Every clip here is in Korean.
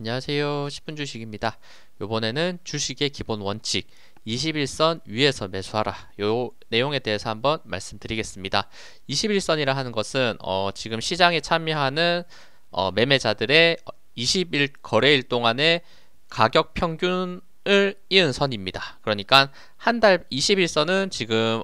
안녕하세요. 10분 주식입니다. 요번에는 주식의 기본 원칙 21선 위에서 매수하라. 요 내용에 대해서 한번 말씀드리겠습니다. 21선이라 하는 것은 지금 시장에 참여하는 매매자들의 20일 거래일 동안의 가격 평균을 이은 선입니다. 그러니까 한 달 21선은 지금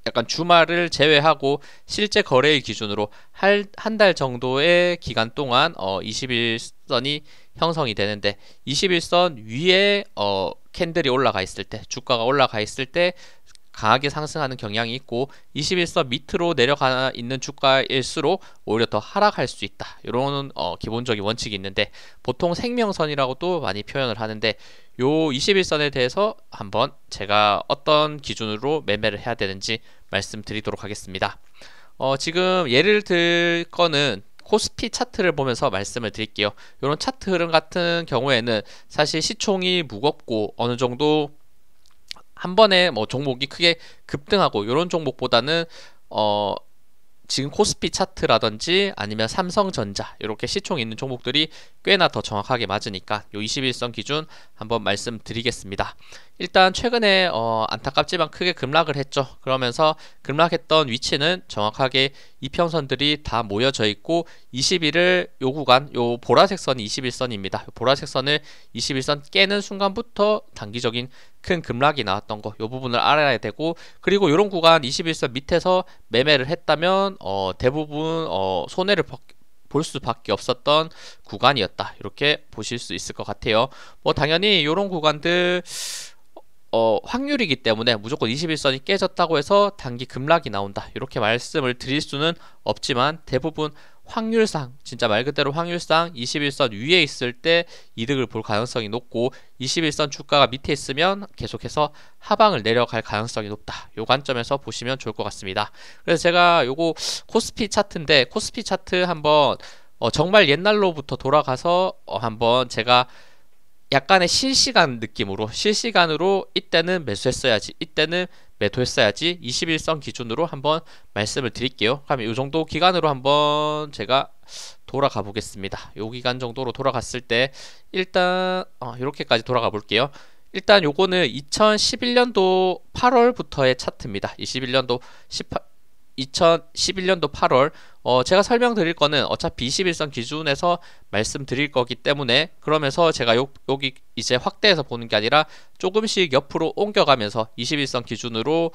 약간 주말을 제외하고 실제 거래일 기준으로 한 달 정도의 기간 동안 21선이 형성이 되는데, 21선 위에 캔들이 올라가 있을 때, 주가가 올라가 있을 때 강하게 상승하는 경향이 있고, 21선 밑으로 내려가 있는 주가일수록 오히려 더 하락할 수 있다. 이런 기본적인 원칙이 있는데, 보통 생명선이라고도 많이 표현을 하는데, 요 21선에 대해서 한번 제가 어떤 기준으로 매매를 해야 되는지 말씀드리도록 하겠습니다. 지금 예를 들 거는 코스피 차트를 보면서 말씀을 드릴게요. 이런 차트 흐름 같은 경우에는 사실 시총이 무겁고 어느 정도 한 번에 뭐 종목이 크게 급등하고 이런 종목보다는 지금 코스피 차트라든지 아니면 삼성전자 이렇게 시총 있는 종목들이 꽤나 더 정확하게 맞으니까 요 21선 기준 한번 말씀드리겠습니다. 일단 최근에 안타깝지만 크게 급락을 했죠. 그러면서 급락했던 위치는 정확하게 이평선들이 다 모여져 있고, 21을 요 구간, 요 보라색 선이 21선입니다. 보라색 선을 21선 깨는 순간부터 단기적인 큰 급락이 나왔던 거, 요 부분을 알아야 되고, 그리고 요런 구간 21선 밑에서 매매를 했다면 대부분 손해를 볼 수밖에 없었던 구간이었다. 이렇게 보실 수 있을 것 같아요. 뭐 당연히 요런 구간들 확률이기 때문에 무조건 21선이 깨졌다고 해서 단기 급락이 나온다, 이렇게 말씀을 드릴 수는 없지만, 대부분 확률상, 진짜 말 그대로 확률상 21선 위에 있을 때 이득을 볼 가능성이 높고, 21선 주가가 밑에 있으면 계속해서 하방을 내려갈 가능성이 높다. 요 관점에서 보시면 좋을 것 같습니다. 그래서 제가 요거 코스피 차트인데, 코스피 차트 한번 정말 옛날로부터 돌아가서 한번 제가 약간의 실시간 느낌으로, 실시간으로 이때는 매수했어야지, 이때는 매도했어야지 21선 기준으로 한번 말씀을 드릴게요. 그러면 이 정도 기간으로 한번 제가 돌아가 보겠습니다. 요 기간 정도로 돌아갔을 때 일단 이렇게까지 돌아가 볼게요. 일단 요거는 2011년도 8월부터의 차트입니다. 2011년도 8월. 제가 설명드릴 거는 어차피 21선 기준에서 말씀드릴 거기 때문에, 그러면서 제가 여기 이제 확대해서 보는 게 아니라 조금씩 옆으로 옮겨가면서 21선 기준으로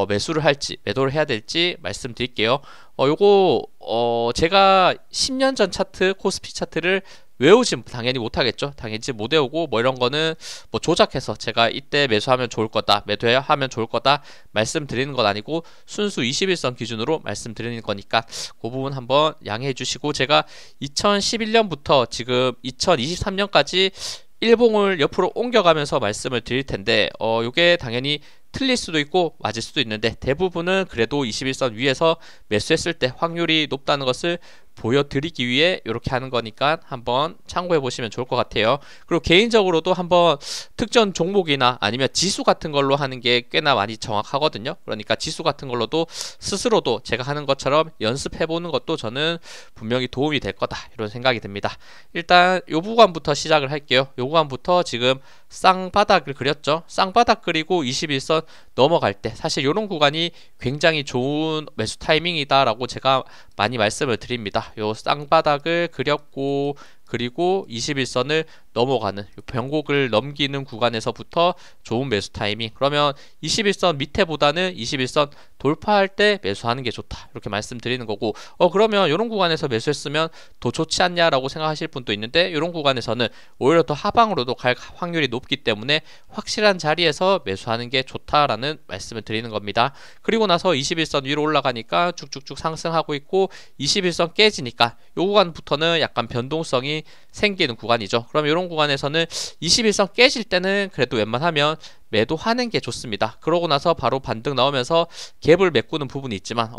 매수를 할지 매도를 해야 될지 말씀드릴게요. 요거 제가 10년 전 차트, 코스피 차트를 외우진 당연히 못하겠죠. 당연히 못 외우고, 뭐 이런 거는 뭐 조작해서 제가 이때 매수하면 좋을 거다, 매도하면 좋을 거다 말씀드리는 건 아니고, 순수 21선 기준으로 말씀드리는 거니까 그 부분 한번 양해해 주시고, 제가 2011년부터 지금 2023년까지 일봉을 옆으로 옮겨가면서 말씀을 드릴 텐데, 요게 당연히 틀릴 수도 있고 맞을 수도 있는데, 대부분은 그래도 21선 위에서 매수했을 때 확률이 높다는 것을 보여드리기 위해 이렇게 하는 거니까 한번 참고해 보시면 좋을 것 같아요. 그리고 개인적으로도 한번 특정 종목이나 아니면 지수 같은 걸로 하는 게 꽤나 많이 정확하거든요. 그러니까 지수 같은 걸로도 스스로도 제가 하는 것처럼 연습해 보는 것도 저는 분명히 도움이 될 거다, 이런 생각이 듭니다. 일단 요 구간부터 시작을 할게요. 요 구간부터 지금 쌍바닥을 그렸죠. 쌍바닥 그리고 21선 넘어갈 때 사실 이런 구간이 굉장히 좋은 매수 타이밍이다 라고 제가 많이 말씀을 드립니다. 요 쌍바닥을 그렸고, 그리고 21선을 넘어가는 변곡을 넘기는 구간에서부터 좋은 매수 타이밍. 그러면 21선 밑에보다는 21선 돌파할 때 매수하는 게 좋다, 이렇게 말씀드리는 거고, 그러면 이런 구간에서 매수했으면 더 좋지 않냐라고 생각하실 분도 있는데, 이런 구간에서는 오히려 더 하방으로도 갈 확률이 높기 때문에 확실한 자리에서 매수하는 게 좋다라는 말씀을 드리는 겁니다. 그리고 나서 21선 위로 올라가니까 쭉쭉쭉 상승하고 있고, 21선 깨지니까 이 구간부터는 약간 변동성이 생기는 구간이죠. 그럼 이런 구간에서는 21선 깨질 때는 그래도 웬만하면 매도하는 게 좋습니다. 그러고 나서 바로 반등 나오면서 갭을 메꾸는 부분이 있지만,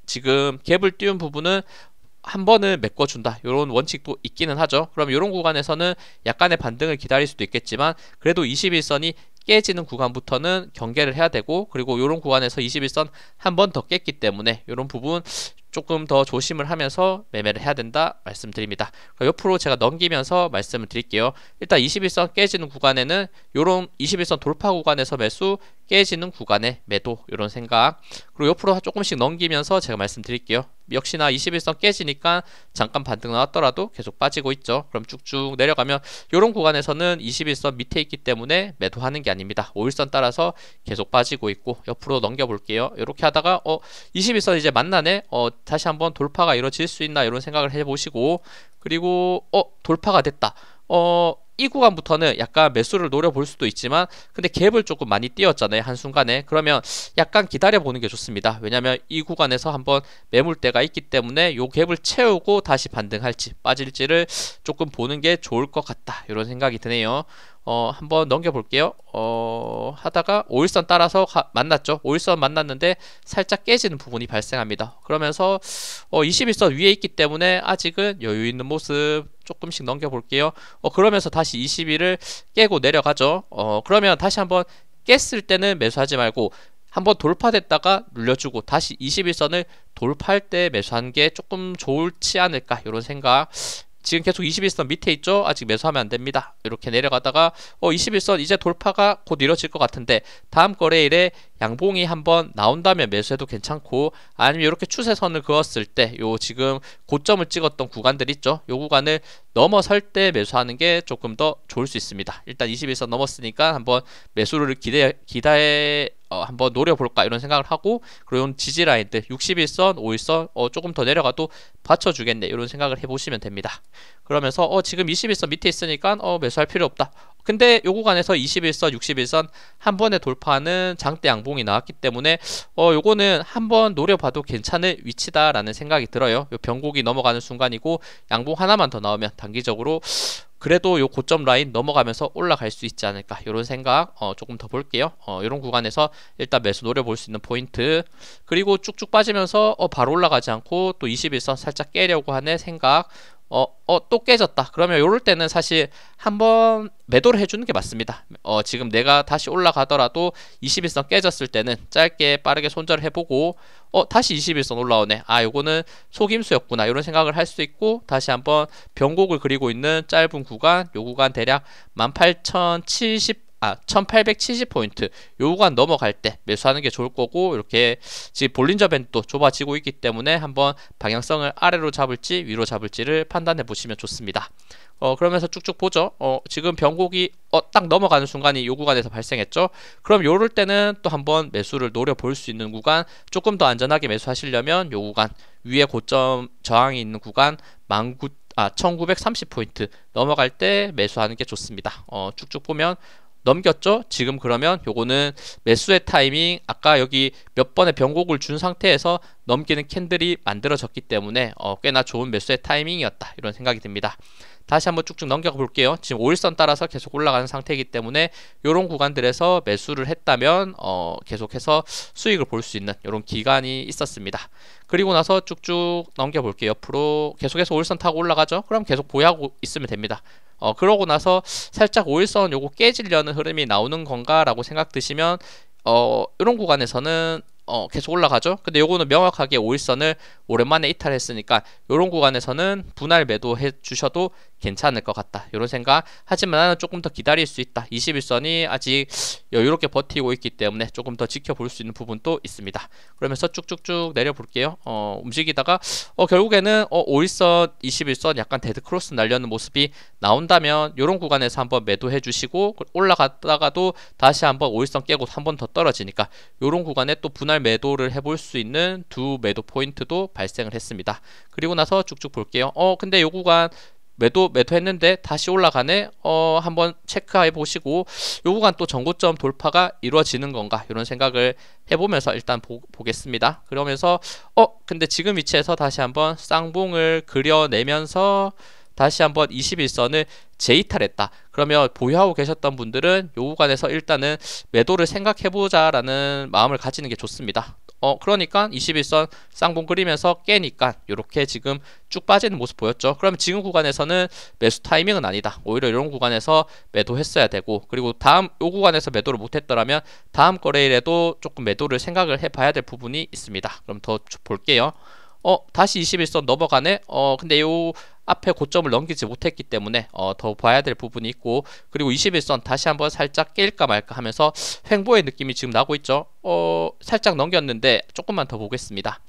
지금 갭을 띄운 부분은 한 번은 메꿔준다, 이런 원칙도 있기는 하죠. 그럼 이런 구간에서는 약간의 반등을 기다릴 수도 있겠지만, 그래도 21선이 깨지는 구간부터는 경계를 해야 되고, 그리고 이런 구간에서 21선 한 번 더 깼기 때문에 이런 부분 조금 더 조심을 하면서 매매를 해야 된다 말씀드립니다. 옆으로 제가 넘기면서 말씀을 드릴게요. 일단 21선 깨지는 구간에는 요런 21선 돌파 구간에서 매수, 깨지는 구간에 매도, 이런 생각. 그리고 옆으로 조금씩 넘기면서 제가 말씀드릴게요. 역시나 21선 깨지니까 잠깐 반등 나왔더라도 계속 빠지고 있죠. 그럼 쭉쭉 내려가면 이런 구간에서는 21선 밑에 있기 때문에 매도하는 게 아닙니다. 5일선 따라서 계속 빠지고 있고, 옆으로 넘겨볼게요. 이렇게 하다가 21선 이제 만나네, 다시 한번 돌파가 이루어질 수 있나, 이런 생각을 해보시고, 그리고 돌파가 됐다, 이 구간부터는 약간 매수를 노려볼 수도 있지만, 근데 갭을 조금 많이 띄웠잖아요, 한순간에. 그러면 약간 기다려보는 게 좋습니다. 왜냐면 이 구간에서 한번 매물대가 있기 때문에 요 갭을 채우고 다시 반등할지 빠질지를 조금 보는 게 좋을 것 같다, 이런 생각이 드네요. 한번 넘겨볼게요. 하다가 5일선 따라서 만났죠. 5일선 만났는데 살짝 깨지는 부분이 발생합니다. 그러면서 21선 위에 있기 때문에 아직은 여유 있는 모습 조금씩 넘겨볼게요. 그러면서 다시 20일을 깨고 내려가죠. 그러면 다시 한번 깼을 때는 매수하지 말고 한번 돌파됐다가 눌려주고 다시 21선을 돌파할 때 매수하는 게 조금 좋지 않을까, 이런 생각. 지금 계속 21선 밑에 있죠? 아직 매수하면 안됩니다. 이렇게 내려가다가 21선 이제 돌파가 곧 이뤄질 것 같은데, 다음 거래일에 양봉이 한번 나온다면 매수해도 괜찮고, 아니면 이렇게 추세선을 그었을 때 요 지금 고점을 찍었던 구간들 있죠? 요 구간을 넘어설 때 매수하는 게 조금 더 좋을 수 있습니다. 일단 21선 넘었으니까 한번 매수를 기대해 한번 노려볼까, 이런 생각을 하고, 그리고 지지라인들 61선, 5일선 조금 더 내려가도 받쳐주겠네, 이런 생각을 해보시면 됩니다. 그러면서 지금 21선 밑에 있으니까 매수할 필요 없다. 근데 요 구간에서 21선, 61선 한 번에 돌파하는 장대 양봉이 나왔기 때문에 요거는 한번 노려봐도 괜찮을 위치다라는 생각이 들어요. 요 변곡이 넘어가는 순간이고, 양봉 하나만 더 나오면 단기적으로 그래도 요 고점 라인 넘어가면서 올라갈 수 있지 않을까, 이런 생각 조금 더 볼게요. 이런 구간에서 일단 매수 노려볼 수 있는 포인트. 그리고 쭉쭉 빠지면서 바로 올라가지 않고 또 21선 살짝 깨려고 하는 생각. 또 깨졌다. 그러면 요럴 때는 사실 한번 매도를 해주는 게 맞습니다. 지금 내가 다시 올라가더라도 21선 깨졌을 때는 짧게 빠르게 손절을 해보고, 다시 21선 올라오네, 요거는 속임수였구나, 이런 생각을 할 수 있고, 다시 한번 변곡을 그리고 있는 짧은 구간, 요 구간 대략 1870포인트 요 구간 넘어갈 때 매수하는 게 좋을 거고, 이렇게 지금 볼린저 밴드도 좁아지고 있기 때문에 한번 방향성을 아래로 잡을지 위로 잡을지를 판단해 보시면 좋습니다. 그러면서 쭉쭉 보죠. 지금 변곡이 딱 넘어가는 순간이 요 구간에서 발생했죠. 그럼 요럴 때는 또 한번 매수를 노려볼 수 있는 구간, 조금 더 안전하게 매수하시려면 요 구간 위에 고점 저항이 있는 구간 1930포인트 넘어갈 때 매수하는 게 좋습니다. 쭉쭉 보면 넘겼죠? 지금 그러면 요거는 매수의 타이밍, 아까 여기 몇 번의 변곡을 준 상태에서 넘기는 캔들이 만들어졌기 때문에 꽤나 좋은 매수의 타이밍이었다, 이런 생각이 듭니다. 다시 한번 쭉쭉 넘겨 볼게요. 지금 5일선 따라서 계속 올라가는 상태이기 때문에 요런 구간들에서 매수를 했다면 계속해서 수익을 볼 수 있는 요런 기간이 있었습니다. 그리고 나서 쭉쭉 넘겨 볼게요. 옆으로 계속해서 5일선 타고 올라가죠? 그럼 계속 보유하고 있으면 됩니다. 그러고 나서 살짝 5일선 요거 깨지려는 흐름이 나오는 건가 라고 생각 드시면 이런 구간에서는 계속 올라가죠. 근데 요거는 명확하게 5일선을 오랜만에 이탈했으니까 요런 구간에서는 분할 매도해 주셔도 괜찮을 것 같다, 이런 생각. 하지만 나는 조금 더 기다릴 수 있다, 21선이 아직 여유롭게 버티고 있기 때문에 조금 더 지켜볼 수 있는 부분도 있습니다. 그러면서 쭉쭉쭉 내려볼게요. 움직이다가 결국에는 5일선, 21선 약간 데드크로스 날려는 모습이 나온다면 요런 구간에서 한번 매도해 주시고, 올라갔다가도 다시 한번 5일선 깨고 한 번 더 떨어지니까 요런 구간에 또 분할 매도를 해볼 수 있는 두 매도 포인트도 발생을 했습니다. 그리고 나서 쭉쭉 볼게요. 근데 요 구간 매도했는데 다시 올라가네. 한번 체크해 보시고, 요 구간 또 전고점 돌파가 이루어지는 건가, 이런 생각을 해보면서 일단 보겠습니다. 그러면서 근데 지금 위치에서 다시 한번 쌍봉을 그려내면서 다시 한번 21선을 재이탈했다. 그러면 보유하고 계셨던 분들은 요 구간에서 일단은 매도를 생각해보자 라는 마음을 가지는 게 좋습니다. 그러니까 21선 쌍봉 그리면서 깨니까 이렇게 지금 쭉 빠지는 모습 보였죠. 그러면 지금 구간에서는 매수 타이밍은 아니다, 오히려 이런 구간에서 매도했어야 되고, 그리고 다음 요 구간에서 매도를 못했더라면 다음 거래일에도 조금 매도를 생각을 해봐야 될 부분이 있습니다. 그럼 더 볼게요. 다시 21선 넘어가네. 근데 요 앞에 고점을 넘기지 못했기 때문에 더 봐야 될 부분이 있고, 그리고 21선 다시 한번 살짝 깰까 말까 하면서 횡보의 느낌이 지금 나고 있죠. 살짝 넘겼는데 조금만 더 보겠습니다.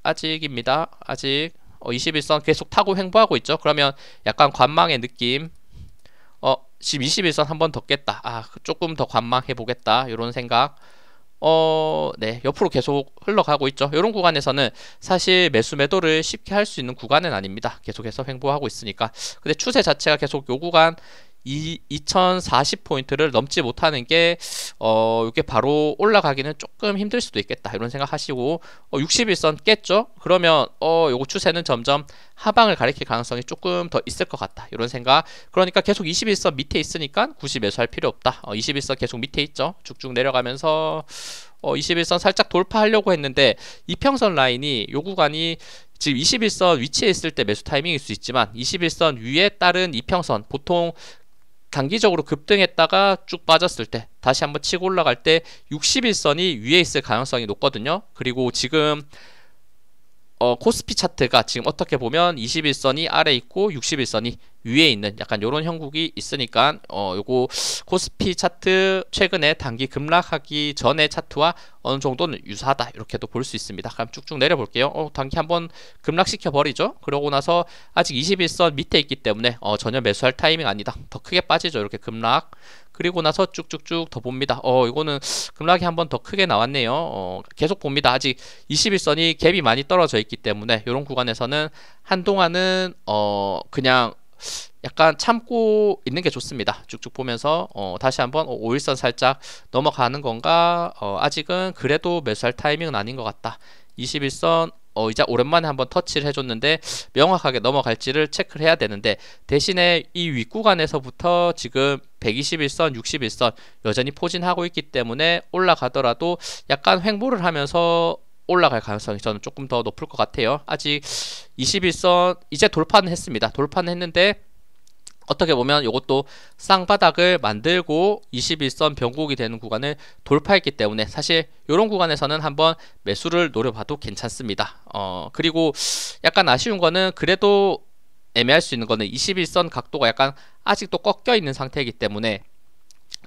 아직입니다. 아직 21선 계속 타고 횡보하고 있죠. 그러면 약간 관망의 느낌. 지금 21선 한 번 더 깼다. 조금 더 관망해 보겠다. 이런 생각. 네, 옆으로 계속 흘러가고 있죠. 이런 구간에서는 사실 매수 매도를 쉽게 할 수 있는 구간은 아닙니다. 계속해서 횡보하고 있으니까. 근데 추세 자체가 계속 요 구간 2040포인트를 넘지 못하는 게 이게 바로 올라가기는 조금 힘들 수도 있겠다, 이런 생각 하시고, 61선 깼죠? 그러면 요거 추세는 점점 하방을 가리킬 가능성이 조금 더 있을 것 같다, 이런 생각. 그러니까 계속 21선 밑에 있으니까 굳이 매수할 필요 없다. 21선 계속 밑에 있죠? 쭉쭉 내려가면서 21선 살짝 돌파하려고 했는데 이평선 라인이 요 구간이 지금 21선 위치에 있을 때 매수 타이밍일 수 있지만 21선 위에 따른 이평선, 보통 단기적으로 급등했다가 쭉 빠졌을 때 다시 한번 치고 올라갈 때 61선이 위에 있을 가능성이 높거든요. 그리고 지금 코스피 차트가 지금 어떻게 보면 21선이 아래 있고 61선이 위에 있는 약간 요런 형국이 있으니까 요거 코스피 차트 최근에 단기 급락하기 전의 차트와 어느 정도는 유사하다, 이렇게도 볼 수 있습니다. 그럼 쭉쭉 내려볼게요. 단기 한번 급락시켜 버리죠. 그러고 나서 아직 21선 밑에 있기 때문에 전혀 매수할 타이밍 아니다. 더 크게 빠지죠, 이렇게 급락. 그리고 나서 쭉쭉쭉 더 봅니다. 이거는 급락이 한번 더 크게 나왔네요. 계속 봅니다. 아직 21선이 갭이 많이 떨어져 있기 때문에 이런 구간에서는 한동안은 그냥 약간 참고 있는 게 좋습니다. 쭉쭉 보면서 다시 한번 5일선 살짝 넘어가는 건가, 아직은 그래도 매수할 타이밍은 아닌 것 같다. 21선 이제 오랜만에 한번 터치를 해줬는데 명확하게 넘어갈지를 체크를 해야 되는데, 대신에 이 윗구간에서부터 지금 121선, 61선 여전히 포진하고 있기 때문에 올라가더라도 약간 횡보를 하면서 올라갈 가능성이 저는 조금 더 높을 것 같아요. 아직 21선 이제 돌파는 했습니다. 돌파는 했는데 어떻게 보면 이것도 쌍바닥을 만들고 21선 변곡이 되는 구간을 돌파했기 때문에 사실 이런 구간에서는 한번 매수를 노려봐도 괜찮습니다. 그리고 약간 아쉬운 거는, 그래도 애매할 수 있는 거는 21선 각도가 약간 아직도 꺾여 있는 상태이기 때문에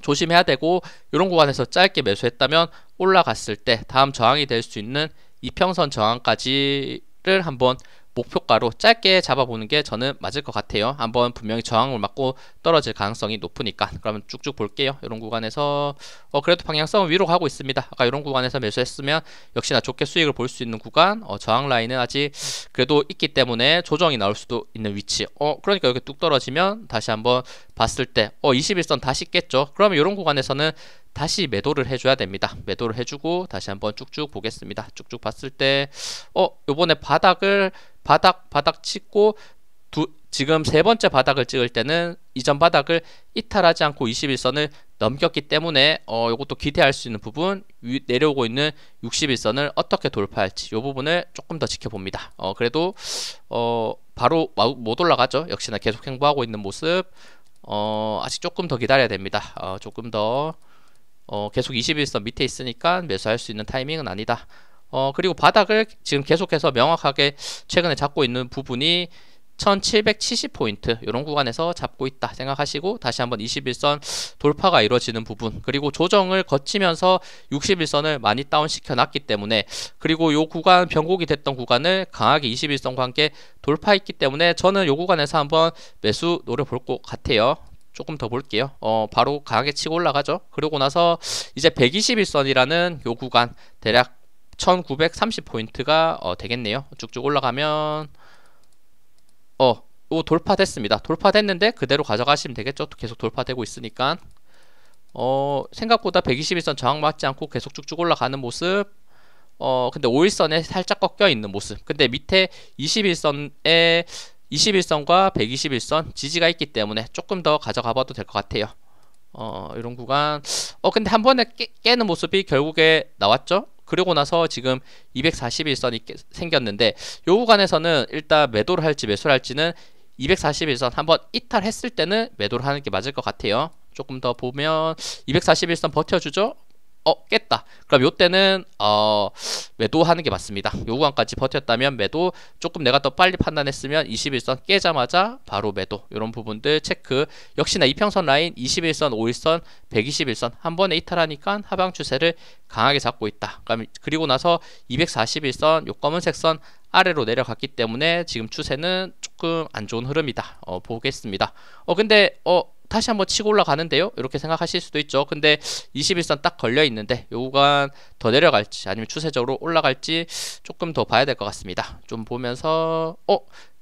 조심해야 되고, 이런 구간에서 짧게 매수했다면 올라갔을 때 다음 저항이 될 수 있는 이평선 저항까지를 한번 목표가로 짧게 잡아보는 게 저는 맞을 것 같아요. 한번 분명히 저항을 맞고 떨어질 가능성이 높으니까. 그러면 쭉쭉 볼게요. 이런 구간에서 그래도 방향성은 위로 가고 있습니다. 아까 이런 구간에서 매수했으면 역시나 좋게 수익을 볼 수 있는 구간, 저항 라인은 아직 그래도 있기 때문에 조정이 나올 수도 있는 위치. 그러니까 여기 뚝 떨어지면 다시 한번 봤을 때 21선 다시 깼죠. 그러면 이런 구간에서는 다시 매도를 해줘야 됩니다. 매도를 해주고 다시 한번 쭉쭉 보겠습니다. 쭉쭉 봤을 때 요번에 바닥 찍고 지금 세 번째 바닥을 찍을 때는 이전 바닥을 이탈하지 않고 21선을 넘겼기 때문에 요것도 기대할 수 있는 부분, 내려오고 있는 61선을 어떻게 돌파할지 요 부분을 조금 더 지켜봅니다. 그래도 바로 못 올라가죠. 역시나 계속 횡보하고 있는 모습. 아직 조금 더 기다려야 됩니다. 조금 더 계속 21선 밑에 있으니까 매수할 수 있는 타이밍은 아니다. 그리고 바닥을 지금 계속해서 명확하게 최근에 잡고 있는 부분이 1770포인트 이런 구간에서 잡고 있다 생각하시고, 다시 한번 21선 돌파가 이루어지는 부분, 그리고 조정을 거치면서 61선을 많이 다운시켜 놨기 때문에, 그리고 요 구간 변곡이 됐던 구간을 강하게 21선과 함께 돌파했기 때문에 저는 요 구간에서 한번 매수 노려볼 것 같아요. 조금 더 볼게요. 바로 강하게 치고 올라가죠. 그러고 나서 이제 121선이라는 요 구간 대략 1930포인트가 되겠네요. 쭉쭉 올라가면 요 돌파됐습니다. 돌파됐는데 그대로 가져가시면 되겠죠. 계속 돌파되고 있으니까. 생각보다 121선 저항 맞지 않고 계속 쭉쭉 올라가는 모습. 근데 5일선에 살짝 꺾여 있는 모습. 근데 밑에 21선에 21선과 121선 지지가 있기 때문에 조금 더 가져가 봐도 될 것 같아요. 이런 구간. 근데 한 번에 깨는 모습이 결국에 나왔죠. 그리고 나서 지금 241선이 생겼는데, 요 구간에서는 일단 매도를 할지 매수를 할지는 241선 한번 이탈했을 때는 매도를 하는 게 맞을 것 같아요. 조금 더 보면 241선 버텨주죠. 깼다. 그럼 요때는 매도하는 게 맞습니다. 요 구간까지 버텼다면 매도, 조금 내가 더 빨리 판단했으면 21선 깨자마자 바로 매도, 요런 부분들 체크. 역시나 이평선 라인 21선, 5일선, 121선 한 번에 이탈하니까 하방 추세를 강하게 잡고 있다. 그리고 나서 241선, 요 검은색 선 아래로 내려갔기 때문에 지금 추세는 조금 안 좋은 흐름이다. 보겠습니다. 근데 다시 한번 치고 올라가는데요, 이렇게 생각하실 수도 있죠. 근데 21선 딱 걸려 있는데 요 구간 더 내려갈지 아니면 추세적으로 올라갈지 조금 더 봐야 될 것 같습니다. 좀 보면서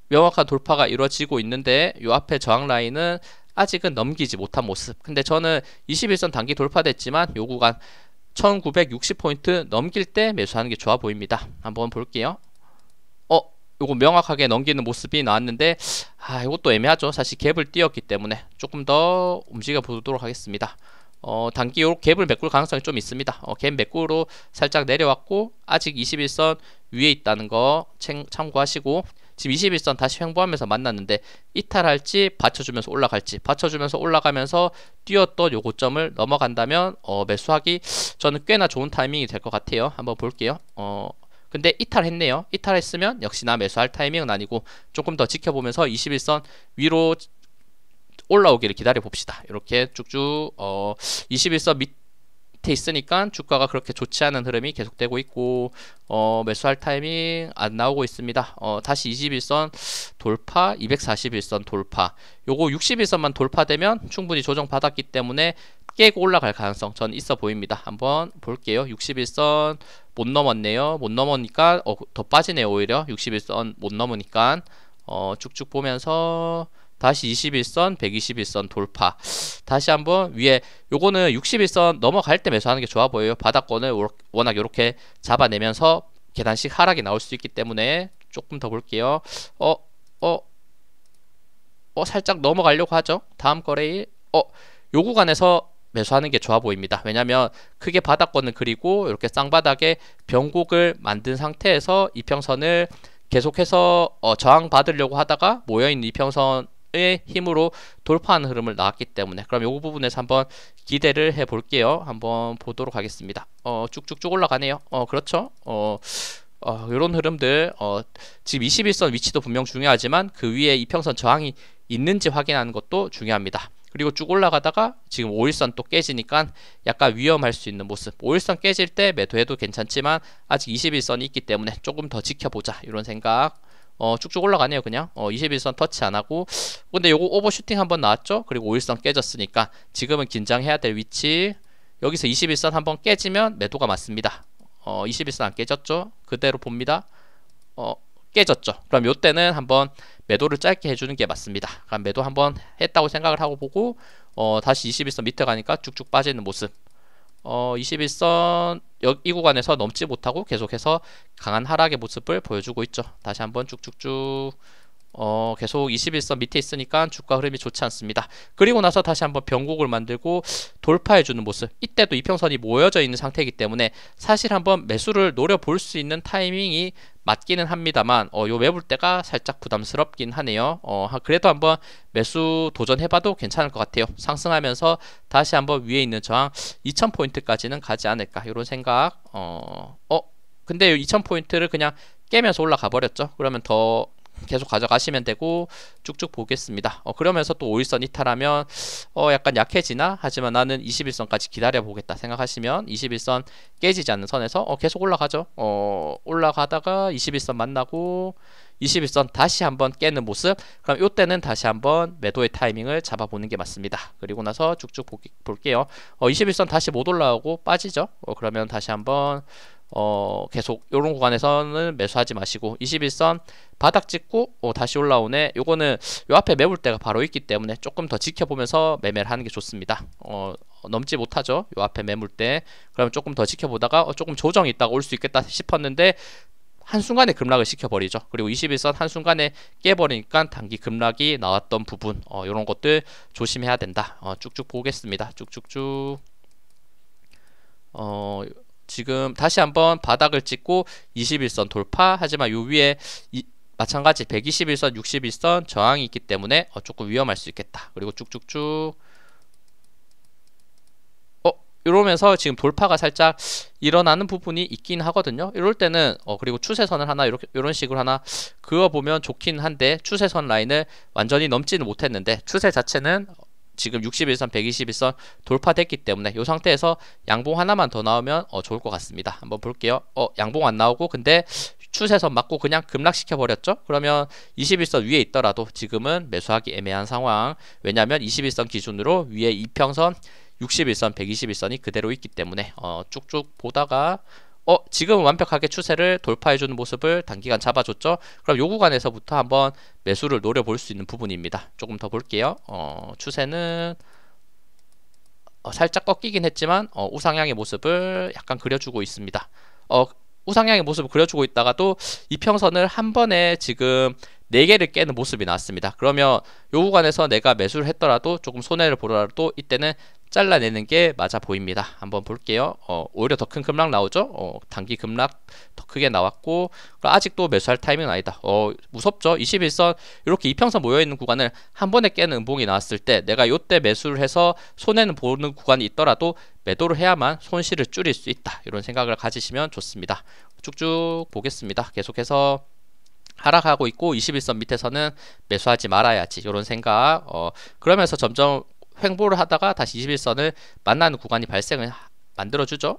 명확한 돌파가 이루어지고 있는데 요 앞에 저항 라인은 아직은 넘기지 못한 모습. 근데 저는 21선 단기 돌파됐지만 요 구간 1960포인트 넘길 때 매수하는 게 좋아 보입니다. 한번 볼게요. 요거 명확하게 넘기는 모습이 나왔는데 이것도 애매하죠. 사실 갭을 띄었기 때문에 조금 더 움직여 보도록 하겠습니다. 단기 요 갭을 메꿀 가능성이 좀 있습니다. 갭 메꾸로 살짝 내려왔고 아직 21선 위에 있다는 거 참고하시고, 지금 21선 다시 횡보하면서 만났는데 이탈할지 받쳐주면서 올라갈지, 받쳐주면서 올라가면서 뛰었던 요 고점을 넘어간다면 매수하기 저는 꽤나 좋은 타이밍이 될 것 같아요. 한번 볼게요. 근데 이탈했네요. 이탈했으면 역시나 매수할 타이밍은 아니고 조금 더 지켜보면서 21선 위로 올라오기를 기다려 봅시다. 이렇게 쭉쭉 21선 밑에 있으니까 주가가 그렇게 좋지 않은 흐름이 계속되고 있고 매수할 타이밍 안 나오고 있습니다. 다시 21선 돌파, 241선 돌파, 요거 61선만 돌파되면 충분히 조정받았기 때문에 깨고 올라갈 가능성 전 있어 보입니다. 한번 볼게요. 61선 못 넘었네요. 못 넘으니까 더 빠지네요. 오히려 61선 못 넘으니까 쭉쭉 보면서 다시 21선, 121선 돌파. 다시 한번 위에, 요거는 61선 넘어갈 때 매수하는 게 좋아 보여요. 바닥권을 워낙 이렇게 잡아내면서 계단식 하락이 나올 수 있기 때문에 조금 더 볼게요. 살짝 넘어가려고 하죠. 다음 거래일 요 구간에서 매수하는 게 좋아 보입니다. 왜냐면 크게 바닥권을 그리고 이렇게 쌍바닥에 변곡을 만든 상태에서 이평선을 계속해서 저항 받으려고 하다가 모여있는 이평선의 힘으로 돌파하는 흐름을 나왔기 때문에, 그럼 요 부분에서 한번 기대를 해 볼게요. 한번 보도록 하겠습니다. 쭉쭉쭉 올라가네요. 그렇죠. 요런 흐름들, 지금 21선 위치도 분명 중요하지만 그 위에 이평선 저항이 있는지 확인하는 것도 중요합니다. 그리고 쭉 올라가다가 지금 5일선 또 깨지니까 약간 위험할 수 있는 모습. 5일선 깨질 때 매도해도 괜찮지만 아직 21선이 있기 때문에 조금 더 지켜보자, 이런 생각. 쭉쭉 올라가네요. 그냥 21선 터치 안하고. 근데 요거 오버슈팅 한번 나왔죠. 그리고 5일선 깨졌으니까 지금은 긴장해야 될 위치. 여기서 21선 한번 깨지면 매도가 맞습니다. 21선 안 깨졌죠. 그대로 봅니다. 깨졌죠. 그럼 요때는 한번 매도를 짧게 해주는 게 맞습니다. 그럼 매도 한번 했다고 생각을 하고 보고 다시 21선 밑에 가니까 쭉쭉 빠지는 모습. 21선 이 구간에서 넘지 못하고 계속해서 강한 하락의 모습을 보여주고 있죠. 다시 한번 쭉쭉쭉 계속 21선 밑에 있으니까 주가 흐름이 좋지 않습니다. 그리고 나서 다시 한번 변곡을 만들고 돌파해주는 모습. 이때도 이평선이 모여져 있는 상태이기 때문에 사실 한번 매수를 노려볼 수 있는 타이밍이 맞기는 합니다만 요 매물대가 살짝 부담스럽긴 하네요. 그래도 한번 매수 도전해봐도 괜찮을 것 같아요. 상승하면서 다시 한번 위에 있는 저항 2000포인트까지는 가지 않을까, 이런 생각. 근데 2000포인트를 그냥 깨면서 올라가 버렸죠. 그러면 더 계속 가져가시면 되고 쭉쭉 보겠습니다. 그러면서 또 5일선 이탈하면 약간 약해지나? 하지만 나는 21선까지 기다려 보겠다 생각하시면 21선 깨지지 않는 선에서 계속 올라가죠. 올라가다가 21선 만나고 21선 다시 한번 깨는 모습. 그럼 이때는 다시 한번 매도의 타이밍을 잡아보는 게 맞습니다. 그리고 나서 쭉쭉 볼게요. 21선 다시 못 올라오고 빠지죠. 그러면 다시 한번 계속 요런 구간에서는 매수하지 마시고 21선 바닥 찍고 다시 올라오네. 요거는 요 앞에 매물대가 바로 있기 때문에 조금 더 지켜보면서 매매를 하는 게 좋습니다. 넘지 못하죠. 요 앞에 매물대. 그러면 조금 더 지켜보다가 조금 조정이 있다가 올 수 있겠다 싶었는데 한순간에 급락을 시켜버리죠. 그리고 21선 한순간에 깨버리니까 단기 급락이 나왔던 부분, 요런 것들 조심해야 된다. 쭉쭉 보겠습니다. 쭉쭉쭉. 지금 다시 한번 바닥을 찍고 21선 돌파. 하지만 요 위에 마찬가지 121선, 61선 저항이 있기 때문에 조금 위험할 수 있겠다. 그리고 쭉쭉쭉 이러면서 지금 돌파가 살짝 일어나는 부분이 있긴 하거든요. 이럴 때는 그리고 추세선을 하나 이렇게 이런 식으로 하나 그어보면 좋긴 한데 추세선 라인을 완전히 넘지는 못했는데 추세 자체는 지금 61선, 121선 돌파됐기 때문에 이 상태에서 양봉 하나만 더 나오면 좋을 것 같습니다. 한번 볼게요. 양봉 안 나오고 근데 추세선 맞고 그냥 급락시켜 버렸죠. 그러면 21선 위에 있더라도 지금은 매수하기 애매한 상황. 왜냐하면 21선 기준으로 위에 이평선 61선, 121선이 그대로 있기 때문에 쭉쭉 보다가 지금 완벽하게 추세를 돌파해주는 모습을 단기간 잡아줬죠. 그럼 요 구간에서부터 한번 매수를 노려볼 수 있는 부분입니다. 조금 더 볼게요. 추세는 살짝 꺾이긴 했지만 우상향의 모습을 약간 그려주고 있습니다. 우상향의 모습을 그려주고 있다가도 이평선을 한 번에 지금 4개를 깨는 모습이 나왔습니다. 그러면 요 구간에서 내가 매수를 했더라도 조금 손해를 보더라도 이때는 잘라내는 게 맞아 보입니다. 한번 볼게요. 오히려 더 큰 급락 나오죠. 단기 급락 더 크게 나왔고 아직도 매수할 타이밍은 아니다. 무섭죠. 21선 이렇게 이평선 모여있는 구간을 한 번에 깨는 음봉이 나왔을 때 내가 요때 매수를 해서 손해는 보는 구간이 있더라도 매도를 해야만 손실을 줄일 수 있다. 이런 생각을 가지시면 좋습니다. 쭉쭉 보겠습니다. 계속해서 하락하고 있고 21선 밑에서는 매수하지 말아야지 이런 생각. 그러면서 점점 횡보를 하다가 다시 21선을 만나는 구간이 발생을 만들어주죠.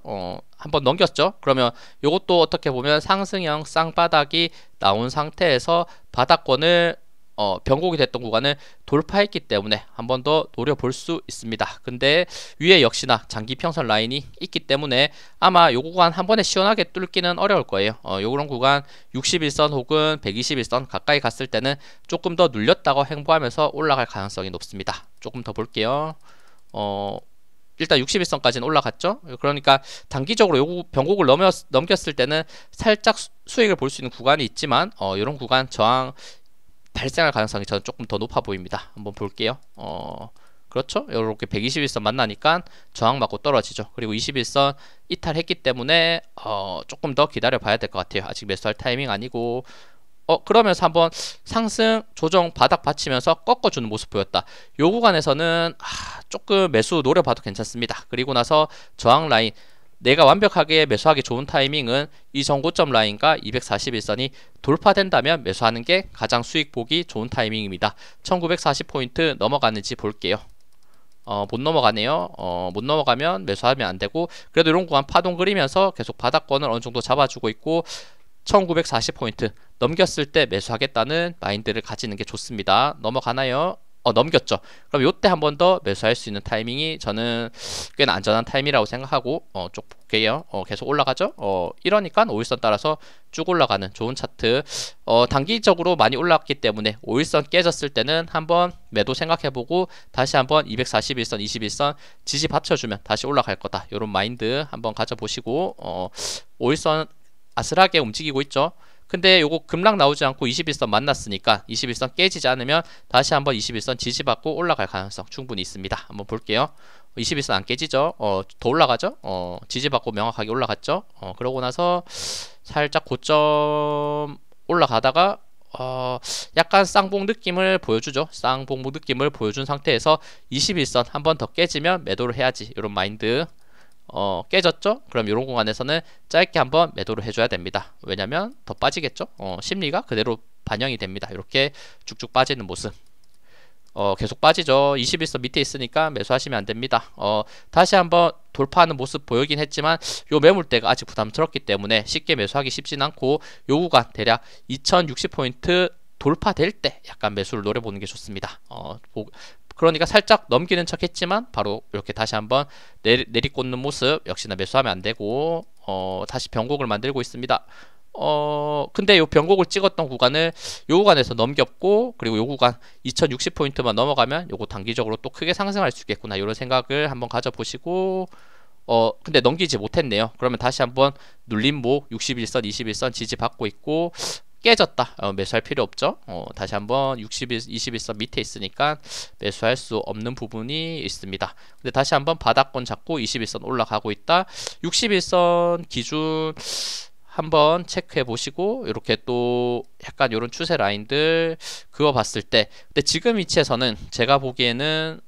한번 넘겼죠. 그러면 이것도 어떻게 보면 상승형 쌍바닥이 나온 상태에서 바닥권을 변곡이 됐던 구간을 돌파했기 때문에 한 번 더 노려볼 수 있습니다. 근데 위에 역시나 장기 평선 라인이 있기 때문에 아마 요 구간 한 번에 시원하게 뚫기는 어려울 거예요. 요런 구간 61선 혹은 121선 가까이 갔을 때는 조금 더 눌렸다고 행보하면서 올라갈 가능성이 높습니다. 조금 더 볼게요. 일단 61선까지는 올라갔죠. 그러니까 단기적으로 요 변곡을 넘겼을 때는 살짝 수익을 볼 수 있는 구간이 있지만 이런 구간 저항 발생할 가능성이 저는 조금 더 높아 보입니다. 한번 볼게요. 그렇죠. 이렇게 121선 만나니까 저항 맞고 떨어지죠. 그리고 21선 이탈했기 때문에 조금 더 기다려 봐야 될 것 같아요. 아직 매수할 타이밍 아니고 그러면서 한번 상승 조정 바닥 받치면서 꺾어주는 모습 보였다. 요 구간에서는 조금 매수 노려봐도 괜찮습니다. 그리고 나서 저항 라인 내가 완벽하게 매수하기 좋은 타이밍은 이 전고점 라인과 241선이 돌파된다면 매수하는 게 가장 수익 보기 좋은 타이밍입니다. 1940포인트 넘어가는지 볼게요. 못 넘어가네요. 못 넘어가면 매수하면 안 되고 그래도 이런 구간 파동 그리면서 계속 바닥권을 어느 정도 잡아주고 있고 1940포인트 넘겼을 때 매수하겠다는 마인드를 가지는 게 좋습니다. 넘어가나요? 넘겼죠. 그럼 요때 한 번 더 매수할 수 있는 타이밍이 저는 꽤나 안전한 타이밍이라고 생각하고 쭉 볼게요. 계속 올라가죠. 이러니까 5일선 따라서 쭉 올라가는 좋은 차트. 단기적으로 많이 올라왔기 때문에 5일선 깨졌을 때는 한번 매도 생각해보고 다시 한번 241선, 21선 지지 받쳐주면 다시 올라갈 거다. 요런 마인드 한번 가져보시고 5일선 아슬하게 움직이고 있죠. 근데 요거 급락 나오지 않고 21선 만났으니까 21선 깨지지 않으면 다시 한번 21선 지지받고 올라갈 가능성 충분히 있습니다. 한번 볼게요. 21선 안 깨지죠. 더 올라가죠. 지지받고 명확하게 올라갔죠. 그러고 나서 살짝 고점 올라가다가 약간 쌍봉 느낌을 보여주죠. 쌍봉 느낌을 보여준 상태에서 21선 한 번 더 깨지면 매도를 해야지. 이런 마인드. 깨졌죠? 그럼 이런 공간에서는 짧게 한번 매도를 해줘야 됩니다. 왜냐면 더 빠지겠죠? 심리가 그대로 반영이 됩니다. 이렇게 쭉쭉 빠지는 모습. 계속 빠지죠. 21선 밑에 있으니까 매수하시면 안 됩니다. 다시 한번 돌파하는 모습 보이긴 했지만 요 매물대가 아직 부담스럽기 때문에 쉽게 매수하기 쉽진 않고 요 구간 대략 2060포인트 돌파될 때 약간 매수를 노려보는 게 좋습니다. 그러니까 살짝 넘기는 척 했지만 바로 이렇게 다시 한번 내리꽂는 모습 역시나 매수하면 안 되고 다시 변곡을 만들고 있습니다. 근데 요 변곡을 찍었던 구간을 요 구간에서 넘겼고 그리고 요 구간 2060포인트만 넘어가면 요거 단기적으로 또 크게 상승할 수 있겠구나 이런 생각을 한번 가져보시고 근데 넘기지 못했네요. 그러면 다시 한번 눌림목 61선 21선 지지받고 있고 깨졌다. 매수할 필요 없죠. 다시 한번 21선 밑에 있으니까 매수할 수 없는 부분이 있습니다. 근데 다시 한번 바닥권 잡고 21선 올라가고 있다. 61선 기준 한번 체크해 보시고 이렇게 또 약간 이런 추세 라인들 그거 봤을 때 근데 지금 위치에서는 제가 보기에는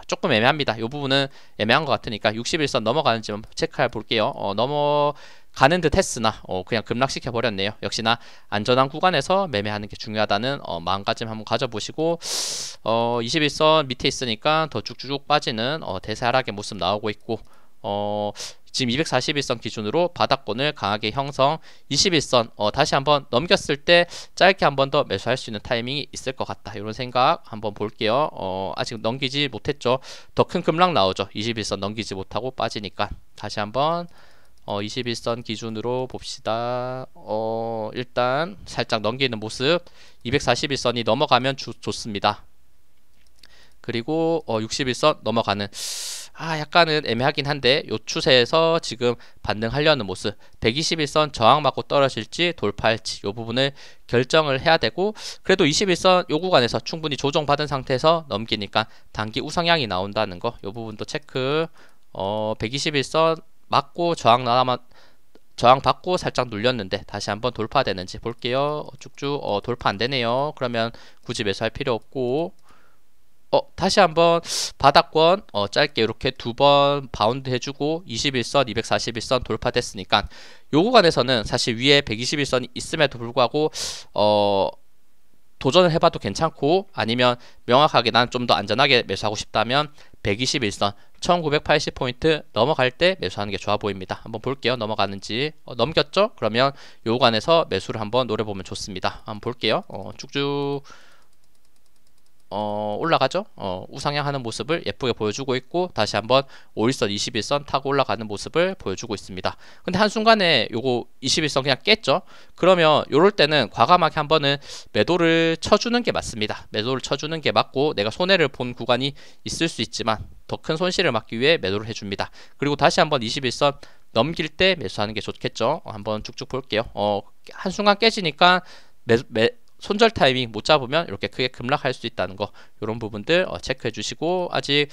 조금 애매합니다. 이 부분은 애매한 것 같으니까 61선 넘어가는지 한번 체크해 볼게요. 넘어가는 듯 했으나 그냥 급락시켜 버렸네요. 역시나 안전한 구간에서 매매하는 게 중요하다는 마음가짐 한번 가져보시고 21선 밑에 있으니까 더 쭉쭉 빠지는 대세하락의 모습 나오고 있고 지금 241선 기준으로 바닥권을 강하게 형성, 21선 다시 한번 넘겼을 때 짧게 한번 더 매수할 수 있는 타이밍이 있을 것 같다. 이런 생각 한번 볼게요. 아직 넘기지 못했죠. 더 큰 급락 나오죠. 21선 넘기지 못하고 빠지니까 다시 한번 21선 기준으로 봅시다. 일단 살짝 넘기는 모습, 241선이 넘어가면 좋습니다. 그리고 61선 넘어가는 약간은 애매하긴 한데 요 추세에서 지금 반등하려는 모습, 121선 저항 맞고 떨어질지 돌파할지 요 부분을 결정을 해야 되고, 그래도 21선 요 구간에서 충분히 조정받은 상태에서 넘기니까 단기 우상향이 나온다는 거, 요 부분도 체크. 121선 맞고 저항 받고 살짝 눌렸는데 다시 한번 돌파되는지 볼게요. 쭉쭉 돌파 안 되네요. 그러면 굳이 매수할 필요 없고, 다시 한번 바닥권 짧게 이렇게 두 번 바운드 해주고 21선, 241선 돌파됐으니까 요 구간에서는 사실 위에 121선이 있음에도 불구하고 도전을 해봐도 괜찮고, 아니면 명확하게 난 좀 더 안전하게 매수하고 싶다면 121선 1980포인트 넘어갈 때 매수하는 게 좋아 보입니다. 한번 볼게요. 넘어가는지. 넘겼죠? 그러면 요 구간에서 매수를 한번 노려보면 좋습니다. 한번 볼게요. 쭉쭉 올라가죠. 우상향 하는 모습을 예쁘게 보여주고 있고, 다시 한번 5일선 21선 타고 올라가는 모습을 보여주고 있습니다. 근데 한순간에 요거 21선 그냥 깼죠. 그러면 요럴 때는 과감하게 한번은 매도를 쳐주는 게 맞습니다. 매도를 쳐주는 게 맞고, 내가 손해를 본 구간이 있을 수 있지만 더 큰 손실을 막기 위해 매도를 해줍니다. 그리고 다시 한번 21선 넘길 때 매수하는 게 좋겠죠. 한번 쭉쭉 볼게요. 한순간 깨지니까 손절 타이밍 못 잡으면 이렇게 크게 급락할 수 있다는 거, 이런 부분들 체크해 주시고, 아직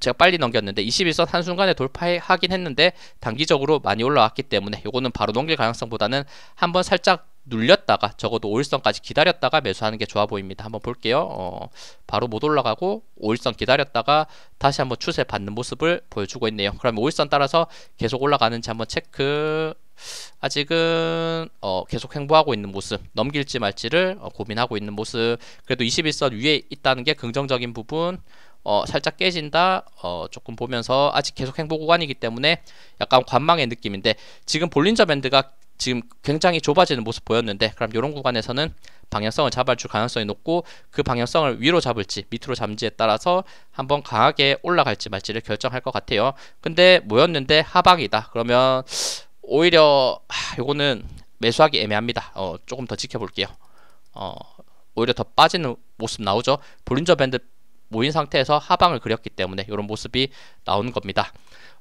제가 빨리 넘겼는데 21선 한순간에 돌파하긴 했는데 단기적으로 많이 올라왔기 때문에 요거는 바로 넘길 가능성보다는 한번 살짝 눌렸다가 적어도 5일선까지 기다렸다가 매수하는 게 좋아 보입니다. 한번 볼게요. 바로 못 올라가고 5일선 기다렸다가 다시 한번 추세 받는 모습을 보여주고 있네요. 그러면 5일선 따라서 계속 올라가는지 한번 체크. 아직은 계속 횡보하고 있는 모습, 넘길지 말지를 고민하고 있는 모습. 그래도 21선 위에 있다는 게 긍정적인 부분. 살짝 깨진다 조금 보면서, 아직 계속 횡보 구간이기 때문에 약간 관망의 느낌인데, 지금 볼린저 밴드가 지금 굉장히 좁아지는 모습 보였는데, 그럼 이런 구간에서는 방향성을 잡아줄 가능성이 높고, 그 방향성을 위로 잡을지 밑으로 잡는지에 따라서 한번 강하게 올라갈지 말지를 결정할 것 같아요. 근데 모였는데 하방이다 그러면 오히려 요거는 매수하기 애매합니다. 조금 더 지켜볼게요. 오히려 더 빠지는 모습 나오죠. 볼린저 밴드 모인 상태에서 하방을 그렸기 때문에 이런 모습이 나오는 겁니다.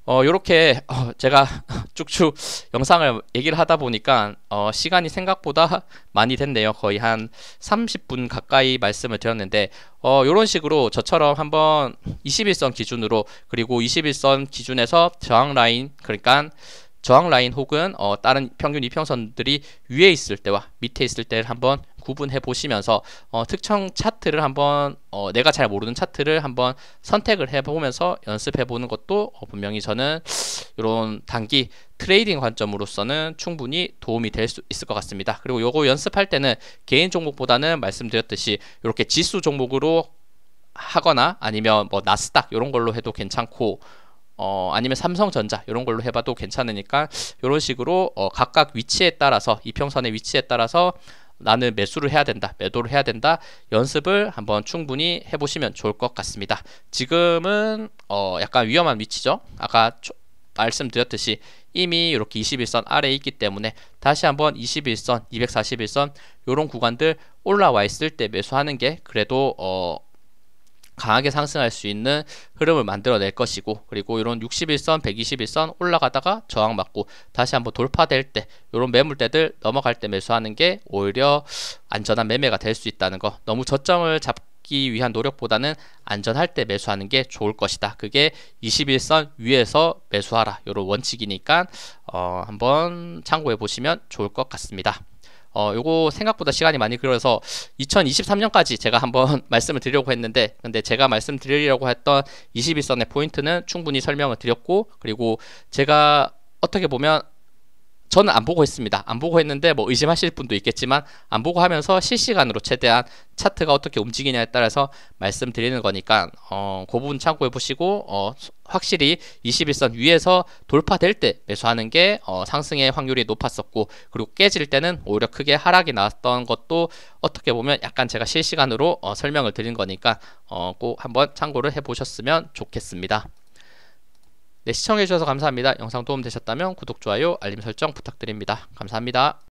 요렇게 제가 쭉쭉 영상을 얘기를 하다 보니까 시간이 생각보다 많이 됐네요. 거의 한 30분 가까이 말씀을 드렸는데, 요런 식으로 저처럼 한번 21선 기준으로, 그리고 21선 기준에서 저항 라인, 그러니까 저항 라인 혹은 다른 평균 이평선들이 위에 있을 때와 밑에 있을 때를 한번 구분해 보시면서 특정 차트를 한번 내가 잘 모르는 차트를 한번 선택을 해 보면서 연습해 보는 것도 분명히 저는 이런 단기 트레이딩 관점으로서는 충분히 도움이 될 수 있을 것 같습니다. 그리고 요거 연습할 때는 개인 종목보다는 말씀드렸듯이 이렇게 지수 종목으로 하거나 아니면 뭐 나스닥 이런 걸로 해도 괜찮고, 아니면 삼성전자 이런 걸로 해봐도 괜찮으니까, 이런 식으로 각각 위치에 따라서, 이평선의 위치에 따라서 나는 매수를 해야 된다, 매도를 해야 된다, 연습을 한번 충분히 해보시면 좋을 것 같습니다. 지금은 약간 위험한 위치죠. 아까 말씀드렸듯이 이미 이렇게 21선 아래에 있기 때문에 다시 한번 21선, 241선 이런 구간들 올라와 있을 때 매수하는 게 그래도 강하게 상승할 수 있는 흐름을 만들어낼 것이고, 그리고 이런 61선, 121선 올라가다가 저항 맞고 다시 한번 돌파될 때 이런 매물대들 넘어갈 때 매수하는 게 오히려 안전한 매매가 될 수 있다는 거, 너무 저점을 잡기 위한 노력보다는 안전할 때 매수하는 게 좋을 것이다. 그게 21선 위에서 매수하라 이런 원칙이니까 한번 참고해 보시면 좋을 것 같습니다. 요거 생각보다 시간이 많이 걸려서 2023년까지 제가 한번 말씀을 드리려고 했는데, 근데 제가 말씀드리려고 했던 21선의 포인트는 충분히 설명을 드렸고, 그리고 제가 어떻게 보면 저는 안 보고 했습니다. 안 보고 했는데 뭐 의심하실 분도 있겠지만 안 보고 하면서 실시간으로 최대한 차트가 어떻게 움직이냐에 따라서 말씀드리는 거니까 그 부분 참고해 보시고 확실히 21선 위에서 돌파될 때 매수하는 게 상승의 확률이 높았었고, 그리고 깨질 때는 오히려 크게 하락이 나왔던 것도 어떻게 보면 약간 제가 실시간으로 설명을 드린 거니까 꼭 한번 참고를 해 보셨으면 좋겠습니다. 네, 시청해주셔서 감사합니다. 영상 도움되셨다면 구독, 좋아요, 알림 설정 부탁드립니다. 감사합니다.